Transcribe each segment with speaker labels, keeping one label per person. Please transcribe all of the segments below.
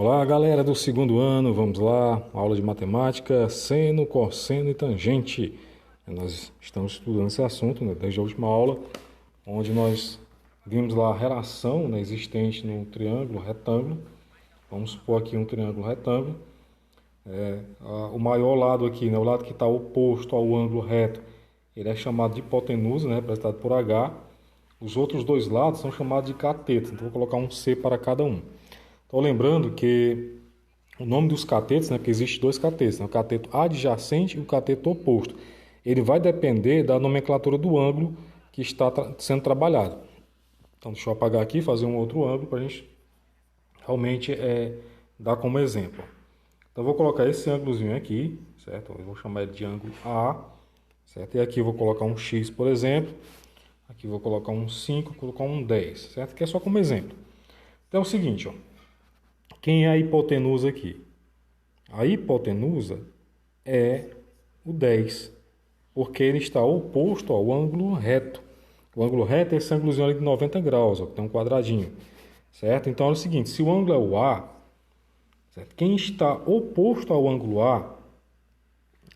Speaker 1: Olá, galera do segundo ano, vamos lá, aula de matemática, seno, cosseno e tangente. Nós estamos estudando esse assunto, né, desde a última aula, onde nós vimos lá a relação, né, existente no triângulo retângulo. Vamos supor aqui um triângulo retângulo. O maior lado aqui, né, o lado que está oposto ao ângulo reto, ele é chamado de hipotenusa, né, representado por H. Os outros dois lados são chamados de catetos, então vou colocar um C para cada um. Então, lembrando que o nome dos catetos, né, porque existe dois catetos, né, o cateto adjacente e o cateto oposto. Ele vai depender da nomenclatura do ângulo que está sendo trabalhado. Então, deixa eu apagar aqui, fazer um outro ângulo para a gente realmente dar como exemplo. Então, eu vou colocar esse ângulozinho aqui, certo? Eu vou chamar ele de ângulo A, certo? E aqui eu vou colocar um X, por exemplo. Aqui eu vou colocar um 5, vou colocar um 10, certo? Que é só como exemplo. Então, é o seguinte, ó. Quem é a hipotenusa aqui? A hipotenusa é o 10, porque ele está oposto ao ângulo reto. O ângulo reto é esse ângulozinho ali de 90 graus, ó, que tem um quadradinho, certo? Então é o seguinte, se o ângulo é o A, certo? Quem está oposto ao ângulo A,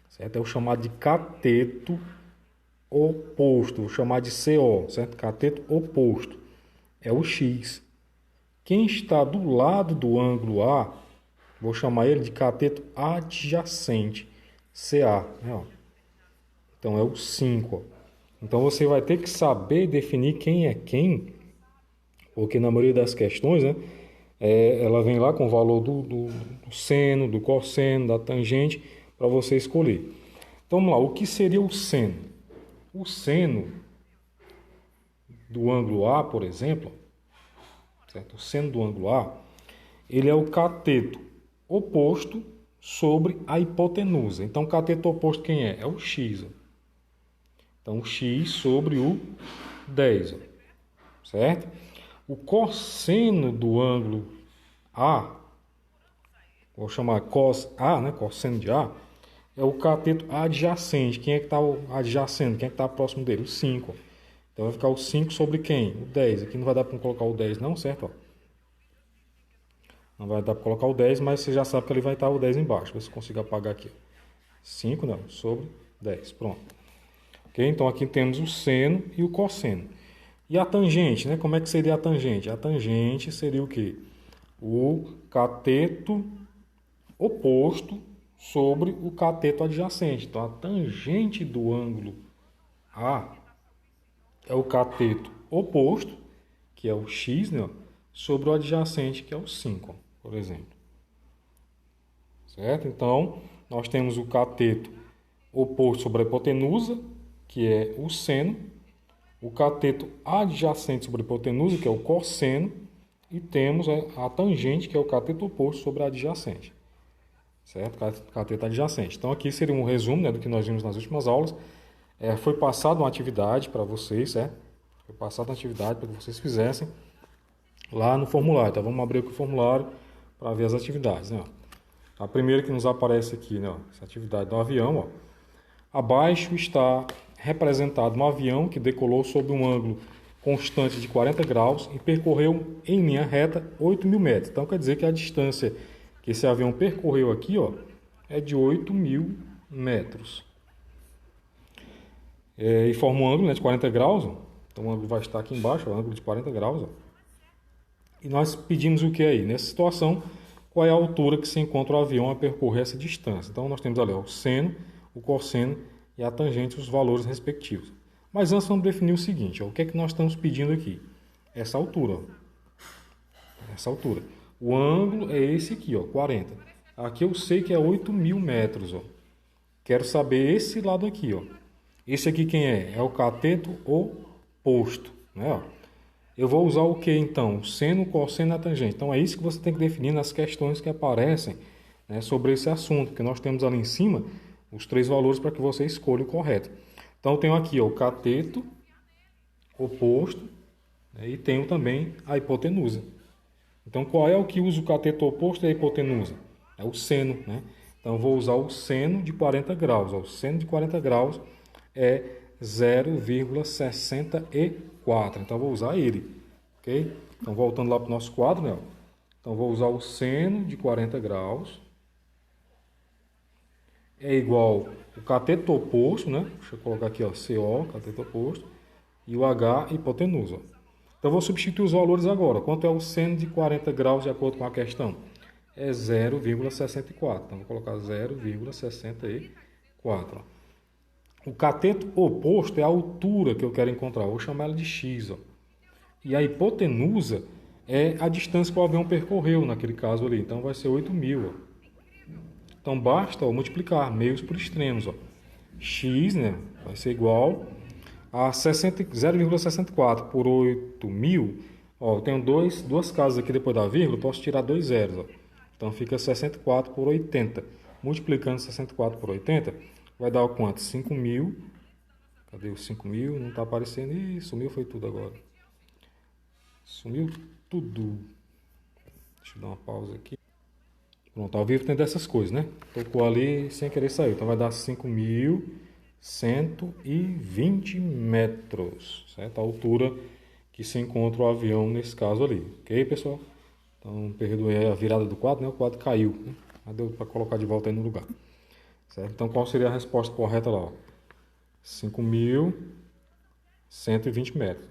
Speaker 1: certo? É o chamado de cateto oposto, vou chamar de CO, certo? Cateto oposto, é o X. Quem está do lado do ângulo A, vou chamar ele de cateto adjacente, CA. Né? Então é o 5. Então você vai ter que saber definir quem é quem, porque na maioria das questões, né, ela vem lá com o valor do seno, do cosseno, da tangente, para você escolher. Então vamos lá, o que seria o seno? O seno do ângulo A, por exemplo, certo? O seno do ângulo A, ele é o cateto oposto sobre a hipotenusa. Então, o cateto oposto quem é? É o x. Ó. Então, o x sobre o 10. Ó. Certo? O cosseno do ângulo A, vou chamar cos A, né? Cosseno de A, é o cateto adjacente. Quem é que está adjacente? Quem é que está próximo dele? O 5. Então, vai ficar o 5 sobre quem? O 10. Aqui não vai dar para colocar o 10 não, certo? Ó. Não vai dar para colocar o 10, mas você já sabe que ele vai estar o 10 embaixo. Vê se eu consigo apagar aqui. 5 não, sobre 10. Pronto. Ok? Então aqui temos o seno e o cosseno. E a tangente, né? Como é que seria a tangente? A tangente seria o quê? O cateto oposto sobre o cateto adjacente. Então a tangente do ângulo A é o cateto oposto, que é o x, né? Sobre o adjacente, que é o 5, por exemplo. Certo? Então, nós temos o cateto oposto sobre a hipotenusa, que é o seno, o cateto adjacente sobre a hipotenusa, que é o cosseno, e temos a tangente, que é o cateto oposto sobre a adjacente. Certo? Cateto adjacente. Então, aqui seria um resumo, né, do que nós vimos nas últimas aulas. Foi passada uma atividade para vocês, certo? Foi passada uma atividade para que vocês fizessem lá no formulário. Então, vamos abrir aqui o formulário para ver as atividades. Né? A primeira que nos aparece aqui, né? Essa atividade do avião. Ó. Abaixo está representado um avião que decolou sob um ângulo constante de 40 graus e percorreu em linha reta 8.000 metros. Então, quer dizer que a distância que esse avião percorreu aqui, ó, é de 8.000 metros. E forma um ângulo, né, de 40 graus. Ó. Então, o ângulo vai estar aqui embaixo, o ângulo de 40 graus. Ó. E nós pedimos o que aí? Nessa situação, qual é a altura que se encontra o avião a percorrer essa distância? Então, nós temos ali ó, o seno, o cosseno e a tangente, os valores respectivos. Mas antes, vamos definir o seguinte. Ó, o que é que nós estamos pedindo aqui? Essa altura. Ó. Essa altura. O ângulo é esse aqui, ó, 40. Aqui eu sei que é 8.000 metros. Ó. Quero saber esse lado aqui. Ó. Esse aqui quem é? É o cateto oposto. Né? Ó. Eu vou usar o que então? O seno, o cosseno e a tangente. Então é isso que você tem que definir nas questões que aparecem, né, sobre esse assunto, porque nós temos ali em cima os três valores para que você escolha o correto. Então eu tenho aqui ó, o cateto oposto, né, e tenho também a hipotenusa. Então qual é o que usa o cateto oposto e a hipotenusa? É o seno. Né? Então eu vou usar o seno de 40 graus. Ó. O seno de 40 graus é 0,64. Então, eu vou usar ele. Ok? Então, voltando lá para o nosso quadro, né? Então, vou usar o seno de 40 graus. É igual o cateto oposto, né? Deixa eu colocar aqui, ó, CO, cateto oposto. E o H, hipotenusa. Então, vou substituir os valores agora. Quanto é o seno de 40 graus de acordo com a questão? É 0,64. Então, vou colocar 0,64. O cateto oposto é a altura que eu quero encontrar. Vou chamar ela de x. Ó. E a hipotenusa é a distância que o avião percorreu naquele caso ali. Então, vai ser 8.000. Ó. Então, basta multiplicar meios por extremos. Ó. X, né, vai ser igual a 0,64 por 8.000. Ó, eu tenho duas casas aqui depois da vírgula, posso tirar 2 zeros. Ó. Então, fica 64 por 80. Multiplicando 64 por 80, vai dar o quanto? 5.000. Cadê os 5.000? Não está aparecendo. Ih, sumiu, foi tudo agora. Sumiu tudo. Deixa eu dar uma pausa aqui. Pronto, ao vivo tem dessas coisas, né? Tocou ali sem querer sair. Então vai dar 5.120 metros, certo? A altura que se encontra o avião nesse caso ali. Ok, pessoal? Então, perdoei a virada do quadro, né? O quadro caiu, né? Mas deu para colocar de volta aí no lugar. Certo? Então, qual seria a resposta correta lá? 5.120 metros.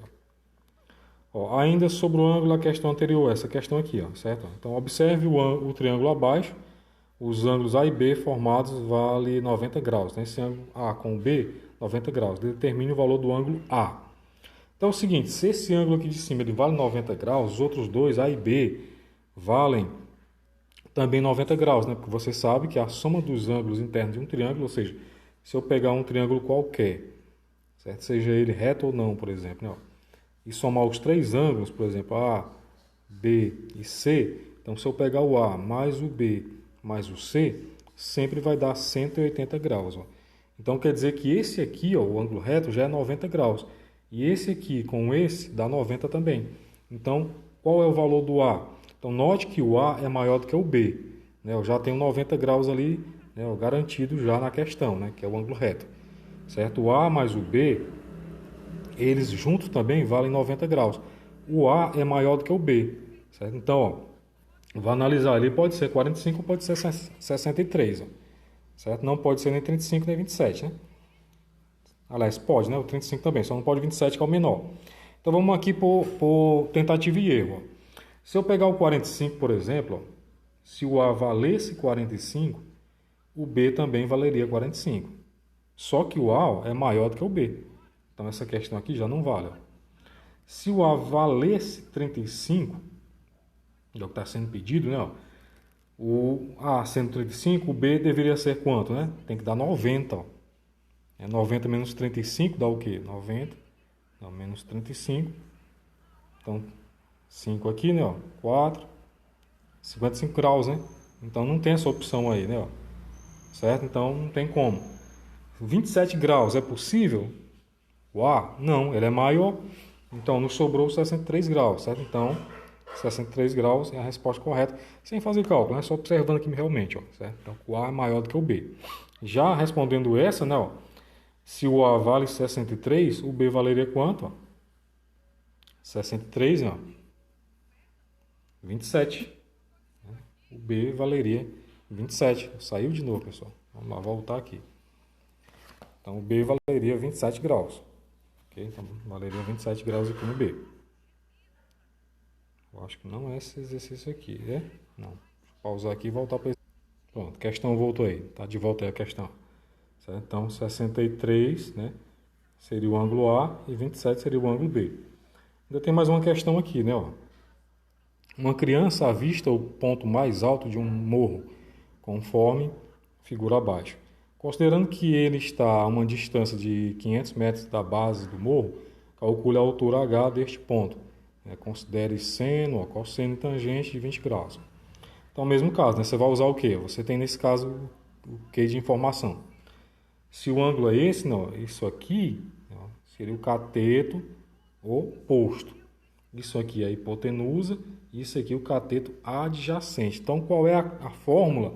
Speaker 1: Ó, ainda sobre o ângulo, a questão anterior, essa questão aqui, ó, certo? Então, observe o triângulo abaixo. Os ângulos A e B formados vale 90 graus. Né? Esse ângulo A com B, 90 graus. Determine o valor do ângulo A. Então, é o seguinte, se esse ângulo aqui de cima ele vale 90 graus, os outros dois, A e B, valem também 90 graus, né? Porque você sabe que a soma dos ângulos internos de um triângulo, ou seja, se eu pegar um triângulo qualquer, certo? Seja ele reto ou não, por exemplo, né? E somar os três ângulos, por exemplo, A, B e C, então se eu pegar o A mais o B mais o C, sempre vai dar 180 graus. Ó. Então quer dizer que esse aqui, ó, o ângulo reto, já é 90 graus. E esse aqui com esse dá 90 também. Então, qual é o valor do A? Então, note que o A é maior do que o B. Né? Eu já tenho 90 graus ali, né, garantido já na questão, né, que é o ângulo reto. Certo? O A mais o B, eles juntos também valem 90 graus. O A é maior do que o B. Certo? Então, ó, vou analisar ali, pode ser 45 ou pode ser 63. Ó. Certo? Não pode ser nem 35 nem 27. Né? Aliás, pode, né? O 35 também, só não pode 27 que é o menor. Então vamos aqui por tentativa e erro. Ó. Se eu pegar o 45, por exemplo, ó, se o A valesse 45, o B também valeria 45. Só que o A ó, é maior do que o B. Então essa questão aqui já não vale. Ó. Se o A valesse 35, é o que está sendo pedido, né? Ó, o A sendo 35, o B deveria ser quanto, né? Tem que dar 90, ó. 90 menos 35 dá o quê? 90, dá menos 35. Então, 5 aqui, né? Ó, 4, 55 graus, né? Então, não tem essa opção aí, né? Ó, certo? Então, não tem como. 27 graus é possível? O A? Não, ele é maior. Então, nos sobrou 63 graus, certo? Então, 63 graus é a resposta correta, sem fazer cálculo, né? Só observando aqui realmente, ó, certo? Então, o A é maior do que o B. Já respondendo essa, né? Ó, se o A vale 63, o B valeria quanto? Ó? 63, ó. 27. O B valeria 27. Saiu de novo, pessoal. Vamos lá, voltar aqui. Então, o B valeria 27 graus. Ok? Então, valeria 27 graus aqui no B. Eu acho que não é esse exercício aqui, né? Não. Deixa eu pausar aqui e voltar para esse. Pronto, questão voltou aí. Tá de volta aí a questão. Certo? Então, 63, né, seria o ângulo A e 27 seria o ângulo B. Ainda tem mais uma questão aqui, né? Ó. Uma criança avista o ponto mais alto de um morro, conforme figura abaixo. Considerando que ele está a uma distância de 500 metros da base do morro, calcule a altura H deste ponto. Considere seno, cosseno e tangente de 20 graus. Então, mesmo caso, né, você vai usar o quê? Você tem, nesse caso, o que de informação? Se o ângulo é esse, não, isso aqui ó, seria o cateto oposto. Isso aqui é a hipotenusa, isso aqui é o cateto adjacente. Então, qual é a fórmula,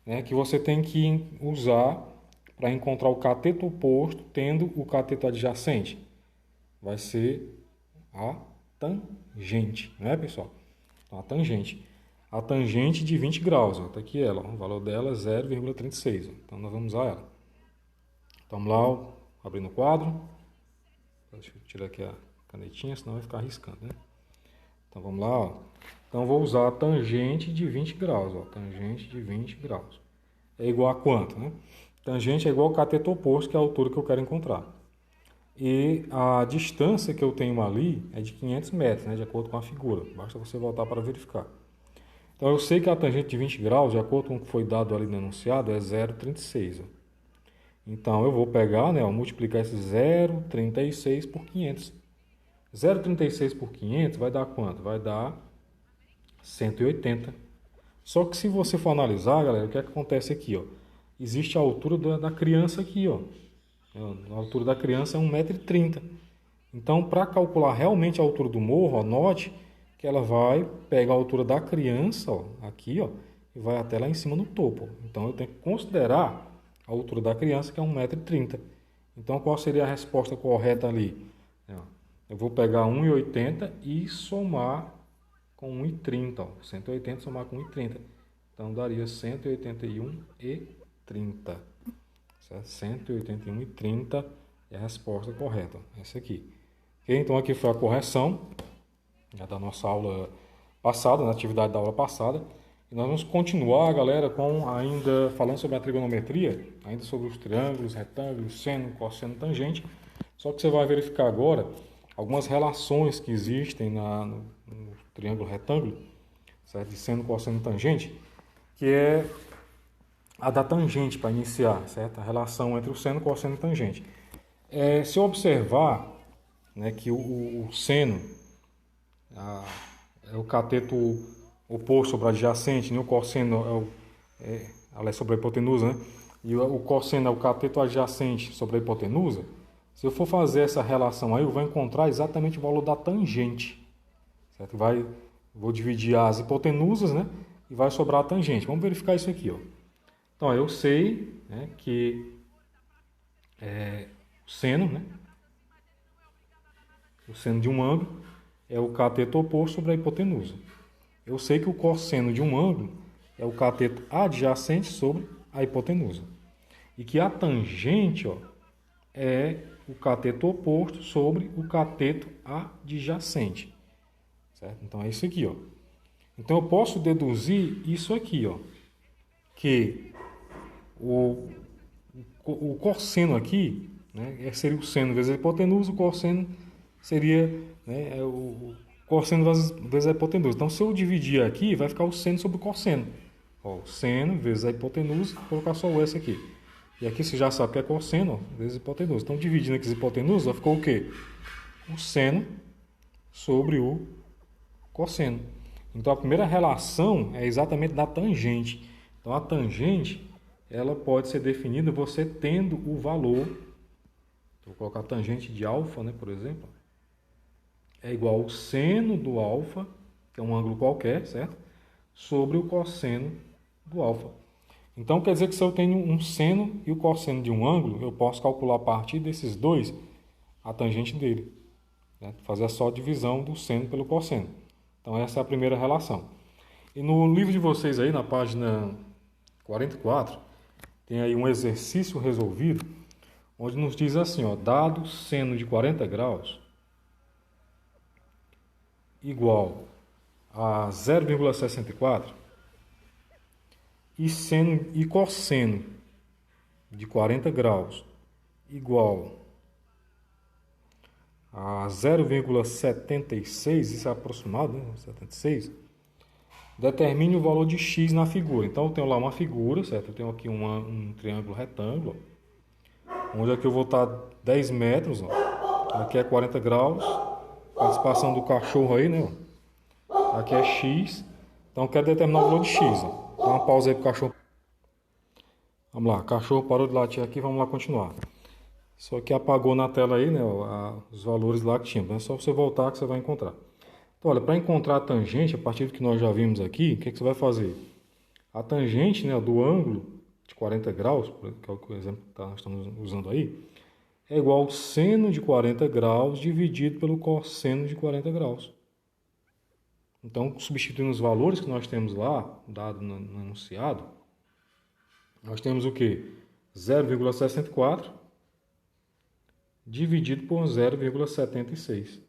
Speaker 1: né, que você tem que usar para encontrar o cateto oposto tendo o cateto adjacente? Vai ser a tangente, né, pessoal? Então, a tangente. a tangente de 20 graus. Está aqui ela, ó, o valor dela é 0,36. Então nós vamos usar ela. Então vamos lá, ó, abrindo o quadro. Deixa eu tirar aqui a canetinha, senão vai ficar arriscando, né? Então vamos lá, ó. Então vou usar a tangente de 20 graus, ó. Tangente de 20 graus. É igual a quanto, né? Tangente é igual ao cateto oposto, que é a altura que eu quero encontrar. E a distância que eu tenho ali é de 500 metros, né? De acordo com a figura. Basta você voltar para verificar. Então eu sei que a tangente de 20 graus, de acordo com o que foi dado ali no enunciado, é 0,36. Então eu vou pegar, né, multiplicar esse 0,36 por 500. 0,36 por 500 vai dar quanto? Vai dar 180. Só que se você for analisar, galera, o que é que acontece aqui, ó? Existe a altura da criança aqui, ó. A altura da criança é 1,30 m. Então, para calcular realmente a altura do morro, ó, note que ela vai pegar a altura da criança, ó, aqui, ó, e vai até lá em cima no topo. Então, eu tenho que considerar a altura da criança, que é 1,30 m. Então, qual seria a resposta correta ali? Eu vou pegar 1,80 m e somar com 1,30 m. 180 somar com 1,30. Então, daria 181,30. 181,30 é a resposta correta. Essa aqui. Okay? Então, aqui foi a correção da nossa aula passada, na atividade da aula passada. E nós vamos continuar, galera, com ainda falando sobre a trigonometria, ainda sobre os triângulos, retângulos, seno, cosseno, tangente. Só que você vai verificar agora algumas relações que existem no triângulo retângulo, certo? De seno, cosseno, tangente, que é a da tangente para iniciar, certo? A relação entre o seno, cosseno e tangente. Se eu observar, né, que o seno é o cateto oposto sobre a adjacente, né? O cosseno ela é sobre a hipotenusa, né? E o cosseno é o cateto adjacente sobre a hipotenusa. Se eu for fazer essa relação aí, eu vou encontrar exatamente o valor da tangente, certo? Vou dividir as hipotenusas, né? E vai sobrar a tangente. Vamos verificar isso aqui, ó. Então, eu sei, né, que o seno, né? O seno de um ângulo é o cateto oposto sobre a hipotenusa. Eu sei que o cosseno de um ângulo é o cateto adjacente sobre a hipotenusa. E que a tangente, ó, é o cateto oposto sobre o cateto adjacente. Certo? Então é isso aqui, ó. Então eu posso deduzir isso aqui, ó, que o cosseno aqui, né, seria o seno vezes a hipotenusa, o cosseno seria, né, o cosseno vezes a hipotenusa. Então, se eu dividir aqui, vai ficar o seno sobre o cosseno. Ó, o seno vezes a hipotenusa, vou colocar só o S aqui. E aqui você já sabe que é cosseno, ó, vezes a hipotenusa. Então, dividindo aqui as hipotenusas, ficou o quê? O seno sobre o cosseno. Então, a primeira relação é exatamente da tangente. Então, a tangente, ela pode ser definida você tendo o valor. Vou colocar a tangente de alfa, né, por exemplo. É igual ao seno do alfa, que é um ângulo qualquer, certo? Sobre o cosseno do alfa. Então, quer dizer que se eu tenho um seno e o cosseno de um ângulo, eu posso calcular a partir desses dois a tangente dele. Né? Fazer só a divisão do seno pelo cosseno. Então, essa é a primeira relação. E no livro de vocês aí, na página 44, tem aí um exercício resolvido, onde nos diz assim, ó, dado seno de 40 graus igual a 0,64 e seno e cosseno de 40 graus igual a 0,76, isso é aproximado, né? 76, determine o valor de x na figura. Então eu tenho lá uma figura, certo? Eu tenho aqui um triângulo retângulo, onde aqui eu vou estar 10 metros, ó. Aqui é 40 graus, participação do cachorro aí, né? Aqui é x, então eu quero determinar o valor de x, ó. Dá uma pausa aí pro cachorro. Vamos lá, cachorro parou de latir aqui, vamos lá continuar. Só que apagou na tela aí, né, os valores lá que tinha. Então é só você voltar que você vai encontrar. Então, olha, para encontrar a tangente, a partir do que nós já vimos aqui, o que você vai fazer? A tangente, né, do ângulo de 40 graus, que é o exemplo que nós estamos usando aí, é igual ao seno de 40 graus dividido pelo cosseno de 40 graus. Então, substituindo os valores que nós temos lá, dado no enunciado, nós temos o quê? 0,64 dividido por 0,76.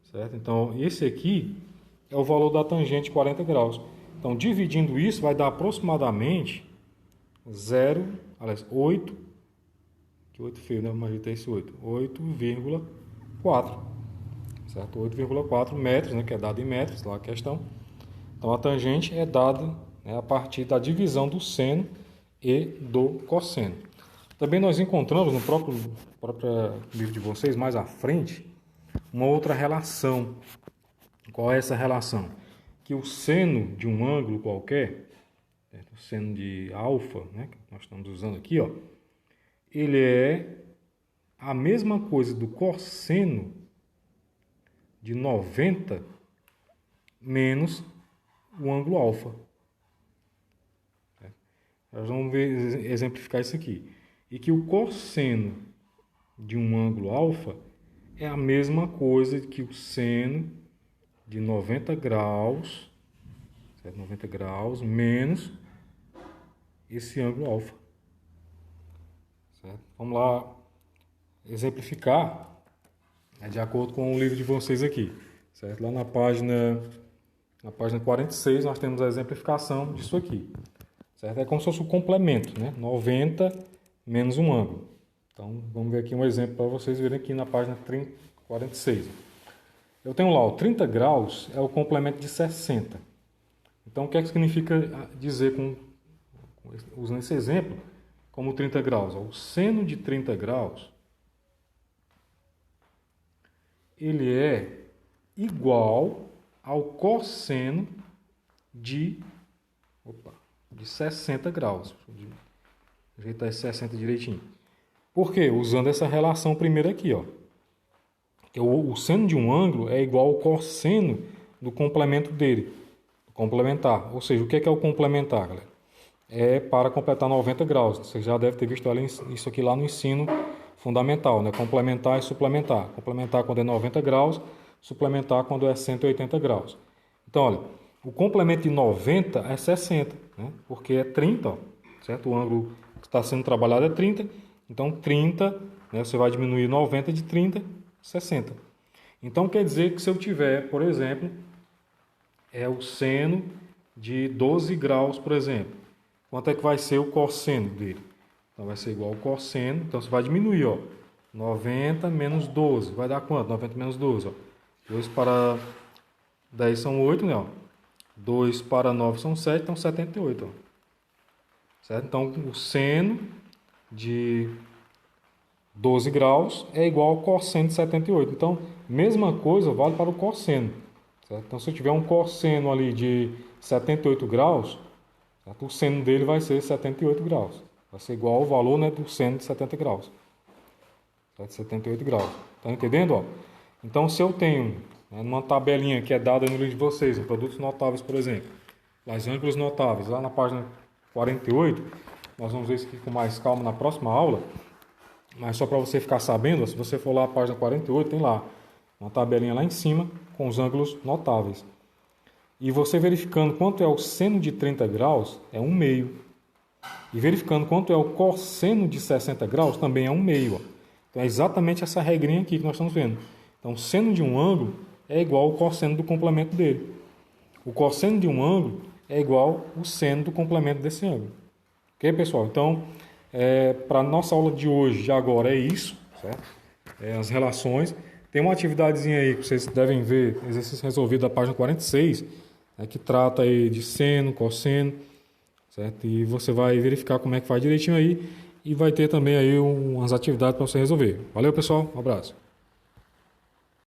Speaker 1: Certo? Então, esse aqui é o valor da tangente de 40 graus. Então, dividindo isso, vai dar aproximadamente 8, que 8 feio, né? Mas tem esse 8,4, certo? 8,4 metros, né? Que é dado em metros, lá a questão. Então, a tangente é dada, né, a partir da divisão do seno e do cosseno. Também nós encontramos no próprio livro de vocês, mais à frente, uma outra relação. Qual é essa relação? Que o seno de um ângulo qualquer, o seno de alfa, né, que nós estamos usando aqui, ó, ele é a mesma coisa do cosseno de 90 menos o ângulo alfa. Nós vamos exemplificar isso aqui. E que o cosseno de um ângulo alfa é a mesma coisa que o seno de 90 graus, certo? 90 graus menos esse ângulo alfa. Certo? Vamos lá exemplificar, de acordo com o livro de vocês aqui. Certo? Lá na página 46 nós temos a exemplificação disso aqui. Certo? É como se fosse o complemento, né? 90 menos um ângulo. Então, vamos ver aqui um exemplo para vocês verem aqui na página 46. Eu tenho lá, 30 graus é o complemento de 60. Então, o que é que significa dizer, usando esse exemplo, como 30 graus? O seno de 30 graus, ele é igual ao cosseno de 60 graus. Deixa eu ajeitar esse 60 direitinho. Por quê? Usando essa relação primeira aqui, ó. O seno de um ângulo é igual ao cosseno do complemento dele, complementar. Ou seja, o que é o complementar, galera? É para completar 90 graus. Você já deve ter visto isso aqui lá no ensino fundamental, né? Complementar e suplementar. Complementar quando é 90 graus, suplementar quando é 180 graus. Então, olha, o complemento de 90 é 60, né? Porque é 30, ó, certo? O ângulo que está sendo trabalhado é 30. Então, 30, né, você vai diminuir 90 de 30, 60. Então, quer dizer que se eu tiver, por exemplo, o seno de 12 graus, por exemplo, quanto é que vai ser o cosseno dele? Então, vai ser igual ao cosseno. Então, você vai diminuir, ó, 90 menos 12. Vai dar quanto? 90 menos 12, ó. 2 para 10 são 8, né? Ó. 2 para 9 são 7, então 78, ó. Certo? Então, o seno de 12 graus é igual ao cosseno de 78. Então, mesma coisa vale para o cosseno. Certo? Então, se eu tiver um cosseno ali de 78 graus, certo? O seno dele vai ser 78 graus. Vai ser igual ao valor, né, do seno de 70 graus. Certo? 78 graus. Está entendendo? Ó? Então, se eu tenho, né, numa tabelinha que é dada no livro de vocês, em produtos notáveis, por exemplo, os ângulos notáveis, lá na página 48, nós vamos ver isso aqui com mais calma na próxima aula, mas só para você ficar sabendo, se você for lá na página 48, tem lá uma tabelinha lá em cima com os ângulos notáveis. E você verificando quanto é o seno de 30 graus, é 1/2. E verificando quanto é o cosseno de 60 graus, também é 1/2. Ó. Então é exatamente essa regrinha aqui que nós estamos vendo. Então o seno de um ângulo é igual ao cosseno do complemento dele. O cosseno de um ângulo é igual ao seno do complemento desse ângulo. Ok, pessoal? Então, para a nossa aula de hoje, de agora, é isso, certo? As relações. Tem uma atividadezinha aí que vocês devem ver, exercício resolvido da página 46, que trata aí de seno, cosseno, certo? E você vai verificar como é que faz direitinho aí e vai ter também aí umas atividades para você resolver. Valeu, pessoal. Um abraço.